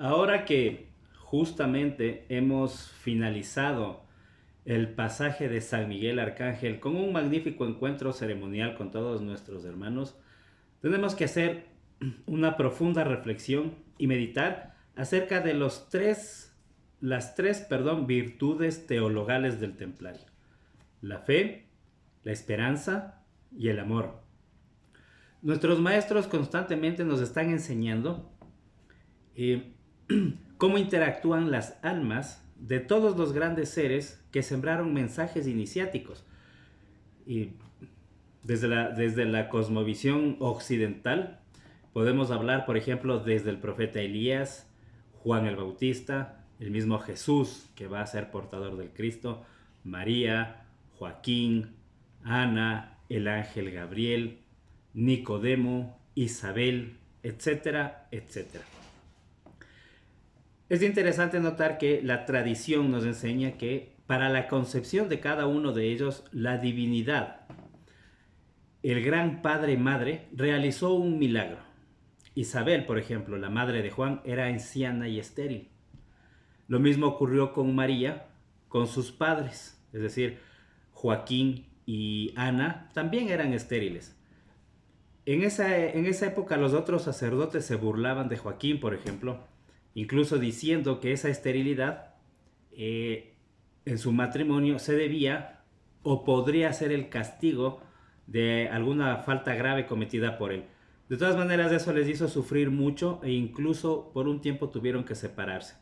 Ahora que justamente hemos finalizado el pasaje de San Miguel Arcángel con un magnífico encuentro ceremonial con todos nuestros hermanos, tenemos que hacer una profunda reflexión y meditar acerca de las tres virtudes teologales del templario: la fe, la esperanza y el amor. Nuestros maestros constantemente nos están enseñando eh, cómo interactúan las almas de todos los grandes seres que sembraron mensajes iniciáticos. Y desde la cosmovisión occidental podemos hablar, por ejemplo, desde el profeta Elías, Juan el Bautista, el mismo Jesús, que va a ser portador del Cristo, María, Joaquín, Ana, el ángel Gabriel, Nicodemo, Isabel, etcétera, etcétera. Es interesante notar que la tradición nos enseña que para la concepción de cada uno de ellos, la divinidad, el gran padre y madre, realizó un milagro. Isabel, por ejemplo, la madre de Juan, era anciana y estéril. Lo mismo ocurrió con María, con sus padres, es decir, Joaquín y Ana también eran estériles. En esa época los otros sacerdotes se burlaban de Joaquín, por ejemplo, incluso diciendo que esa esterilidad en su matrimonio se debía o podría ser el castigo de alguna falta grave cometida por él. De todas maneras, eso les hizo sufrir mucho e incluso por un tiempo tuvieron que separarse.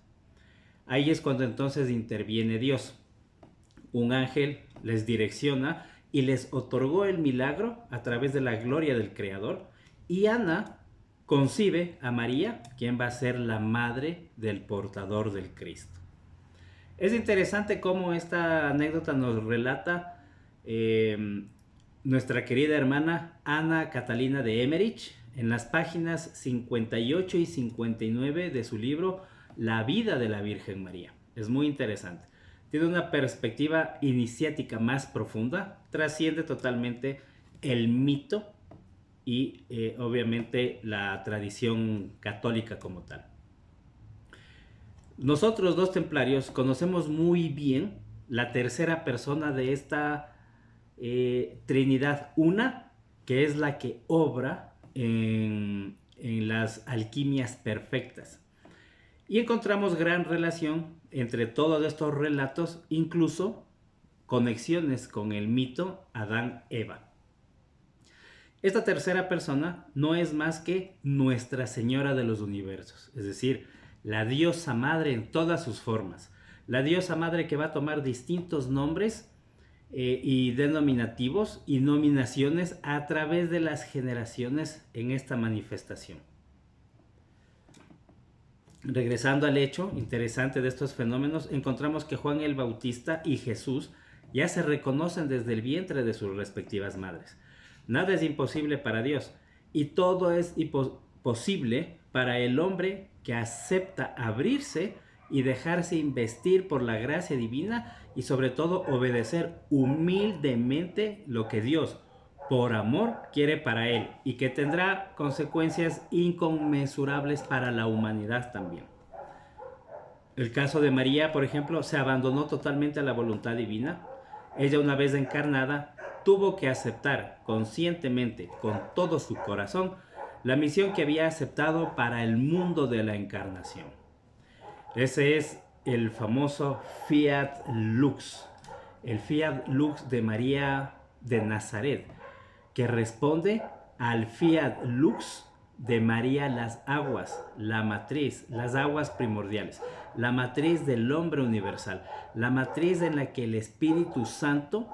Ahí es cuando entonces interviene Dios. Un ángel les direcciona y les otorgó el milagro a través de la gloria del Creador. Y Ana concibe a María, quien va a ser la madre del portador del Cristo. Es interesante cómo esta anécdota nos relata nuestra querida hermana Ana Catalina de Emmerich en las páginas 58 y 59 de su libro La vida de la Virgen María. Es muy interesante. Tiene una perspectiva iniciática más profunda, trasciende totalmente el mito y obviamente la tradición católica como tal. Nosotros los templarios conocemos muy bien la tercera persona de esta Trinidad. Una que es la que obra en las alquimias perfectas. Y encontramos gran relación entre todos estos relatos, incluso conexiones con el mito Adán-Eva. Esta tercera persona no es más que Nuestra Señora de los Universos, es decir, la diosa madre en todas sus formas. La diosa madre que va a tomar distintos nombres y denominativos y nominaciones a través de las generaciones en esta manifestación. Regresando al hecho interesante de estos fenómenos, encontramos que Juan el Bautista y Jesús ya se reconocen desde el vientre de sus respectivas madres. Nada es imposible para Dios y todo es posible para el hombre que acepta abrirse y dejarse investir por la gracia divina y sobre todo obedecer humildemente lo que Dios, por amor, quiere para él y que tendrá consecuencias inconmensurables para la humanidad también. El caso de María, por ejemplo, se abandonó totalmente a la voluntad divina. Ella, una vez encarnada, tuvo que aceptar conscientemente, con todo su corazón, la misión que había aceptado para el mundo de la encarnación. Ese es el famoso Fiat Lux, el Fiat Lux de María de Nazaret, que responde al Fiat Lux de María las aguas, la matriz, las aguas primordiales, la matriz del hombre universal, la matriz en la que el Espíritu Santo,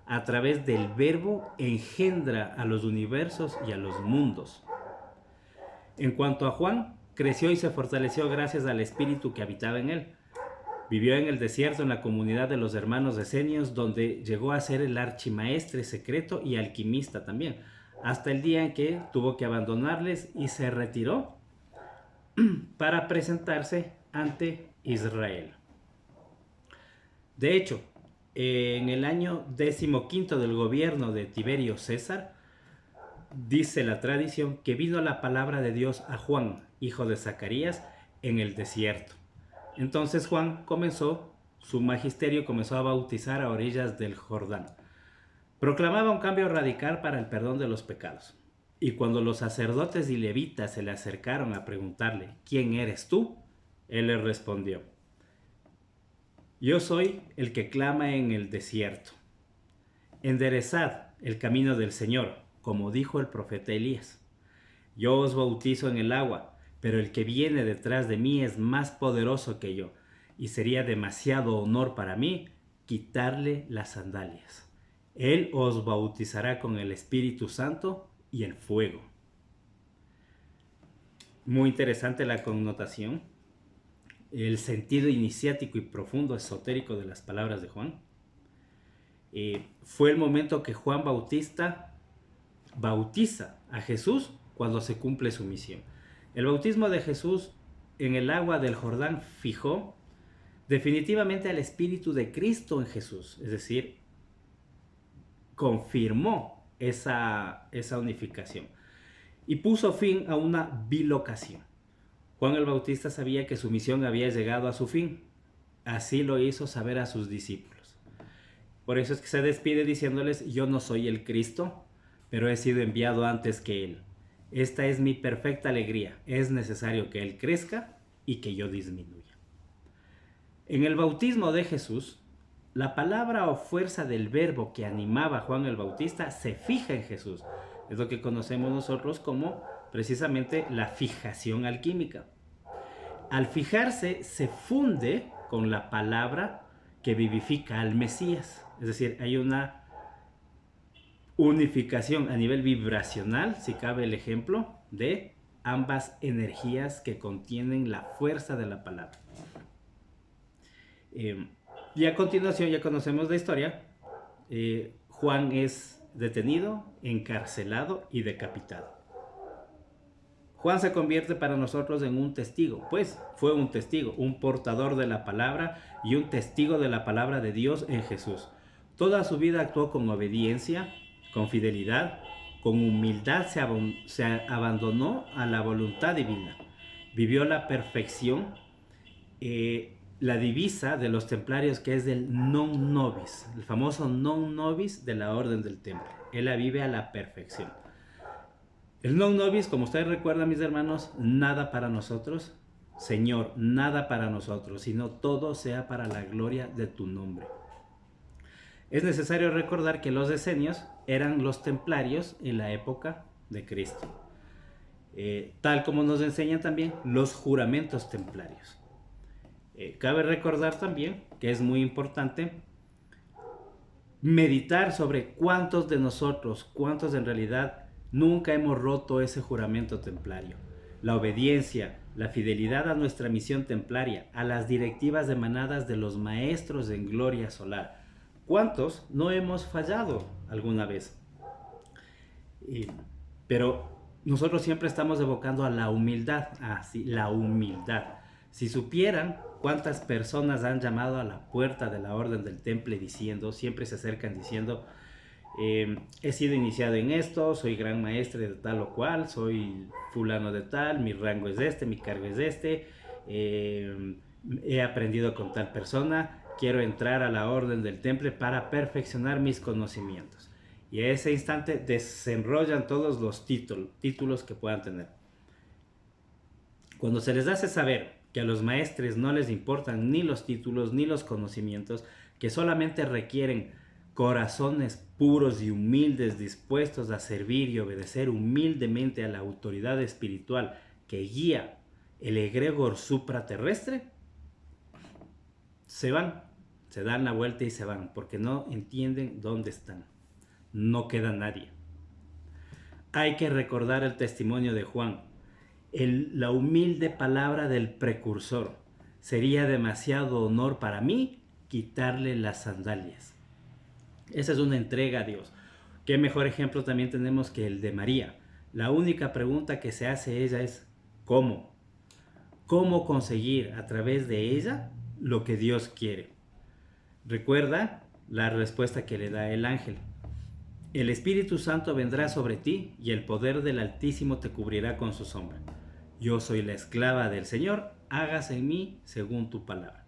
a través del Verbo, engendra a los universos y a los mundos. En cuanto a Juan, creció y se fortaleció gracias al Espíritu que habitaba en él. Vivió en el desierto en la comunidad de los hermanos esenios, donde llegó a ser el archimaestre secreto y alquimista también, hasta el día en que tuvo que abandonarles y se retiró para presentarse ante Israel. De hecho, en el año 15 del gobierno de Tiberio César, dice la tradición que vino la palabra de Dios a Juan, hijo de Zacarías, en el desierto. Entonces Juan su magisterio comenzó a bautizar a orillas del Jordán. Proclamaba un cambio radical para el perdón de los pecados. Y cuando los sacerdotes y levitas se le acercaron a preguntarle, ¿quién eres tú?, él les respondió, yo soy el que clama en el desierto. Enderezad el camino del Señor, como dijo el profeta Elías. Yo os bautizo en el agua, pero el que viene detrás de mí es más poderoso que yo, y sería demasiado honor para mí quitarle las sandalias. Él os bautizará con el Espíritu Santo y el fuego. Muy interesante la connotación, el sentido iniciático y profundo esotérico de las palabras de Juan. Fue el momento que Juan Bautista bautiza a Jesús cuando se cumple su misión. El bautismo de Jesús en el agua del Jordán fijó definitivamente al Espíritu de Cristo en Jesús, es decir, confirmó esa unificación y puso fin a una bilocación. Juan el Bautista sabía que su misión había llegado a su fin, así lo hizo saber a sus discípulos. Por eso es que se despide diciéndoles, yo no soy el Cristo, pero he sido enviado antes que Él. Esta es mi perfecta alegría, es necesario que Él crezca y que yo disminuya. En el bautismo de Jesús, la palabra o fuerza del verbo que animaba a Juan el Bautista se fija en Jesús. Es lo que conocemos nosotros como precisamente la fijación alquímica. Al fijarse, se funde con la palabra que vivifica al Mesías. Es decir, hay una unificación a nivel vibracional, si cabe el ejemplo, de ambas energías que contienen la fuerza de la palabra. Y a continuación ya conocemos la historia. Juan es detenido, encarcelado y decapitado. Juan se convierte para nosotros en un testigo, pues fue un testigo, un portador de la palabra y un testigo de la palabra de Dios en Jesús. Toda su vida actuó con obediencia, con fidelidad, con humildad, se abandonó a la voluntad divina. Vivió la perfección, la divisa de los templarios, que es del non nobis, el famoso non nobis de la orden del temple. Él la vive a la perfección. El non nobis, como ustedes recuerdan, mis hermanos, nada para nosotros, Señor, nada para nosotros, sino todo sea para la gloria de tu nombre. Es necesario recordar que los esenios eran los templarios en la época de Cristo, tal como nos enseñan también los juramentos templarios. Cabe recordar también que es muy importante meditar sobre cuántos de nosotros, cuántos en realidad nunca hemos roto ese juramento templario. La obediencia, la fidelidad a nuestra misión templaria, a las directivas emanadas de los maestros en gloria solar. ¿Cuántos no hemos fallado alguna vez? Pero nosotros siempre estamos evocando a la humildad, la humildad. Si supieran cuántas personas han llamado a la puerta de la orden del temple diciendo, siempre se acercan diciendo, he sido iniciado en esto, soy gran maestre de tal o cual, soy fulano de tal, mi rango es este, mi cargo es este, he aprendido con tal persona, quiero entrar a la orden del temple para perfeccionar mis conocimientos. Y a ese instante desenrollan todos los títulos que puedan tener. Cuando se les hace saber que a los maestres no les importan ni los títulos ni los conocimientos, que solamente requieren corazones puros y humildes dispuestos a servir y obedecer humildemente a la autoridad espiritual que guía el egregor supraterrestre, se van, se dan la vuelta y se van, porque no entienden dónde están. No queda nadie. Hay que recordar el testimonio de Juan, la humilde palabra del precursor. Sería demasiado honor para mí quitarle las sandalias. Esa es una entrega a Dios. Qué mejor ejemplo también tenemos que el de María. La única pregunta que se hace ella es ¿cómo? ¿Cómo conseguir a través de ella lo que Dios quiere? Recuerda la respuesta que le da el ángel. El Espíritu Santo vendrá sobre ti y el poder del Altísimo te cubrirá con su sombra. Yo soy la esclava del Señor, hágase en mí según tu palabra.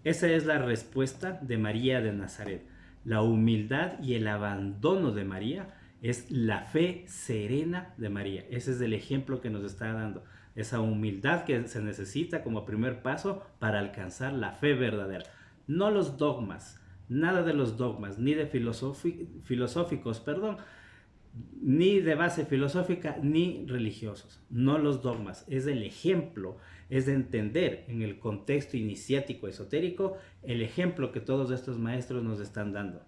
Esa es la respuesta de María de Nazaret. La humildad y el abandono de María es la fe serena de María. Ese es el ejemplo que nos está dando. Esa humildad que se necesita como primer paso para alcanzar la fe verdadera. No los dogmas, nada de los dogmas, ni de filosóficos, ni de base filosófica, ni religiosos. No los dogmas, es el ejemplo, es de entender en el contexto iniciático esotérico el ejemplo que todos estos maestros nos están dando.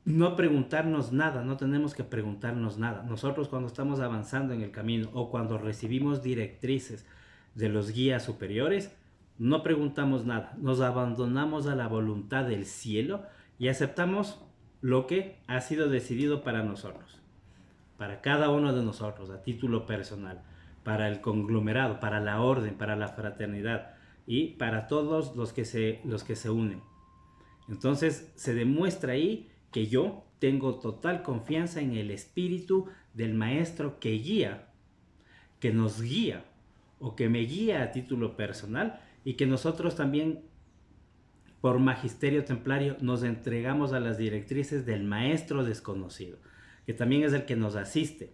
No preguntarnos nada, no tenemos que preguntarnos nada. Nosotros cuando estamos avanzando en el camino o cuando recibimos directrices de los guías superiores, no preguntamos nada, nos abandonamos a la voluntad del cielo y aceptamos lo que ha sido decidido para nosotros, para cada uno de nosotros, a título personal, para el conglomerado, para la orden, para la fraternidad y para todos los que se unen. Entonces se demuestra ahí que yo tengo total confianza en el espíritu del maestro que guía, que nos guía o que me guía a título personal y que nosotros también por magisterio templario nos entregamos a las directrices del maestro desconocido, que también es el que nos asiste,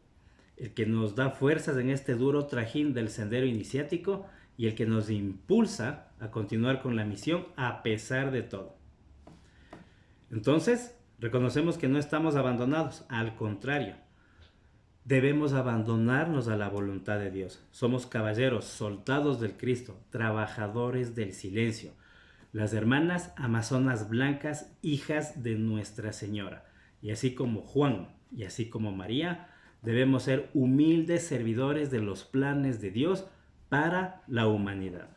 el que nos da fuerzas en este duro trajín del sendero iniciático y el que nos impulsa a continuar con la misión a pesar de todo. Entonces, reconocemos que no estamos abandonados, al contrario, debemos abandonarnos a la voluntad de Dios. Somos caballeros, soldados del Cristo, trabajadores del silencio. Las hermanas amazonas blancas, hijas de Nuestra Señora. Y así como Juan y así como María, debemos ser humildes servidores de los planes de Dios para la humanidad.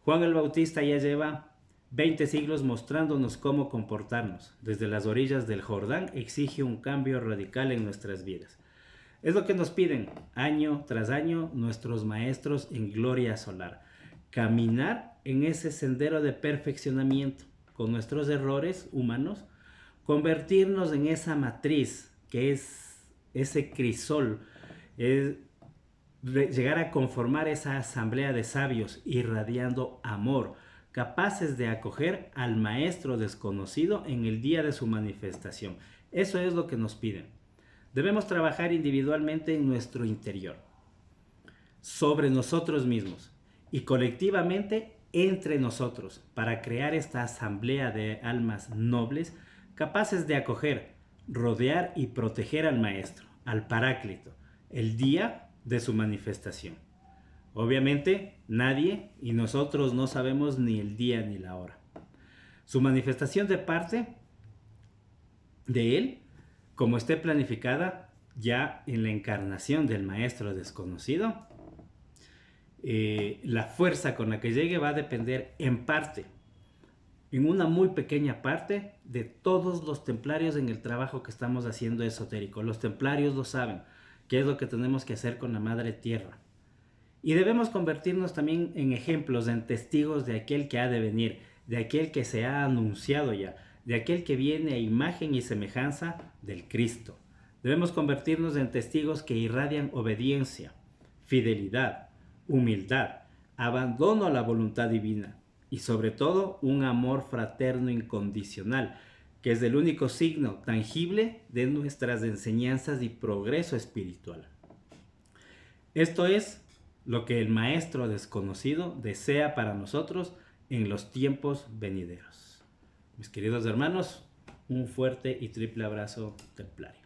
Juan el Bautista ya lleva 20 siglos mostrándonos cómo comportarnos. Desde las orillas del Jordán exige un cambio radical en nuestras vidas. Es lo que nos piden año tras año nuestros maestros en gloria solar. Caminar en ese sendero de perfeccionamiento con nuestros errores humanos, convertirnos en esa matriz que es ese crisol, es llegar a conformar esa asamblea de sabios irradiando amor, capaces de acoger al maestro desconocido en el día de su manifestación. Eso es lo que nos piden. Debemos trabajar individualmente en nuestro interior, sobre nosotros mismos y colectivamente entre nosotros para crear esta asamblea de almas nobles capaces de acoger, rodear y proteger al maestro, al paráclito, el día de su manifestación. Obviamente nadie y nosotros no sabemos ni el día ni la hora. Su manifestación de parte de él, como esté planificada ya en la encarnación del maestro desconocido, la fuerza con la que llegue va a depender en parte, en una muy pequeña parte, de todos los templarios en el trabajo que estamos haciendo esotérico. Los templarios lo saben, qué es lo que tenemos que hacer con la Madre Tierra. Y debemos convertirnos también en ejemplos, en testigos de aquel que ha de venir, de aquel que se ha anunciado ya, de aquel que viene a imagen y semejanza del Cristo. Debemos convertirnos en testigos que irradian obediencia, fidelidad, humildad, abandono a la voluntad divina y sobre todo un amor fraterno incondicional, que es el único signo tangible de nuestras enseñanzas y progreso espiritual. Esto es lo que el Maestro desconocido desea para nosotros en los tiempos venideros. Mis queridos hermanos, un fuerte y triple abrazo templario.